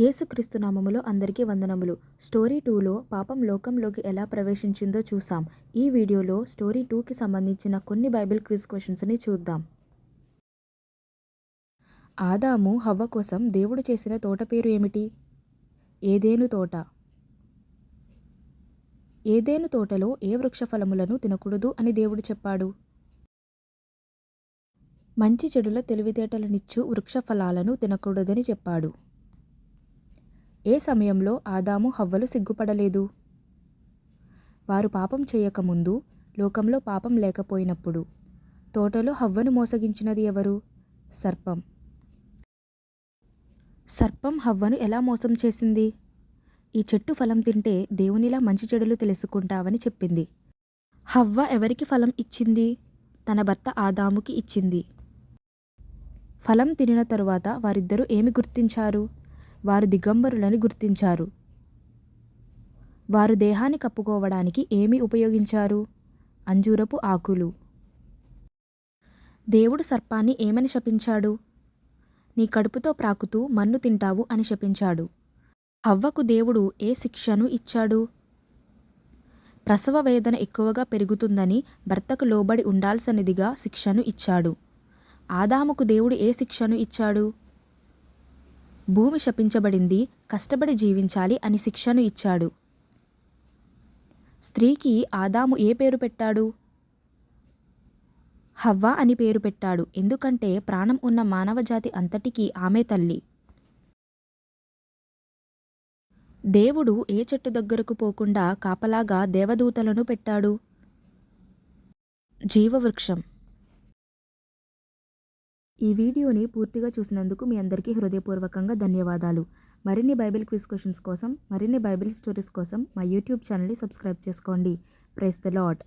యేసుక్రీస్తు నామములో అందరికీ వందనములు. స్టోరీ 2లో పాపం లోకంలోకి ఎలా ప్రవేశించిందో చూసాం. ఈ వీడియోలో స్టోరీ 2కి సంబంధించిన కొన్ని బైబిల్ క్విజ్ క్వశ్చన్స్ని చూద్దాం. ఆదాము హవ్వ కోసం దేవుడు చేసిన తోట పేరు ఏమిటి? ఏదెను తోట. ఏదెను తోటలో ఏ వృక్ష ఫలములను తినకూడదు అని దేవుడు చెప్పాడు? మంచి చెడుల తెలివితేటలనిచ్చు వృక్ష ఫలాలను తినకూడదని చెప్పాడు. ఏ సమయంలో ఆదాము హవ్వలు సిగ్గుపడలేదు? వారు పాపం చేయకముందు, లోకంలో పాపం లేకపోయినప్పుడు. తోటలో హవ్వను మోసగించినది ఎవరు? సర్పం. సర్పం హవ్వను ఎలా మోసం చేసింది? ఈ చెట్టు ఫలం తింటే దేవునిలా మంచి చెడులు తెలుసుకుంటావని చెప్పింది. హవ్వ ఎవరికి ఫలం ఇచ్చింది? తన భర్త ఆదాముకి ఇచ్చింది. ఫలం తినిన తరువాత వారిద్దరూ ఏమి గుర్తించారు? వారు దిగంబరులని గుర్తించారు. వారు దేహాన్ని కప్పుకోవడానికి ఏమి ఉపయోగించారు? అంజూరపు ఆకులు. దేవుడు సర్పాన్ని ఏమని శపించాడు? నీ కడుపుతో ప్రాకుతూ మన్ను తింటావు అని శపించాడు. హవ్వకు దేవుడు ఏ శిక్షను ఇచ్చాడు? ప్రసవ వేదన ఎక్కువగా పెరుగుతుందని భర్తకు లోబడి ఉండాల్సినదిగా శిక్షను ఇచ్చాడు. ఆదాముకు దేవుడు ఏ శిక్షను ఇచ్చాడు? భూమి శపించబడింది, కష్టపడి జీవించాలి అని శిక్షను ఇచ్చాడు. స్త్రీకి ఆదాము ఏ పేరు పెట్టాడు? హవ్వ అని పేరు పెట్టాడు. ఎందుకంటే ప్రాణం ఉన్న మానవజాతి అంతటికీ ఆమె తల్లి. దేవుడు ఏ చెట్టు దగ్గరకు పోకుండా కాపలాగా దేవదూతలను పెట్టాడు? జీవవృక్షం. ఈ వీడియోని పూర్తిగా చూసినందుకు మీ అందరికీ హృదయపూర్వకంగా ధన్యవాదాలు. మరిన్ని బైబిల్ క్విజ్ క్వశ్చన్స్ కోసం, మరిన్ని బైబిల్ స్టోరీస్ కోసం మా యూట్యూబ్ ఛానల్ని సబ్స్క్రైబ్ చేసుకోండి. Praise the lord.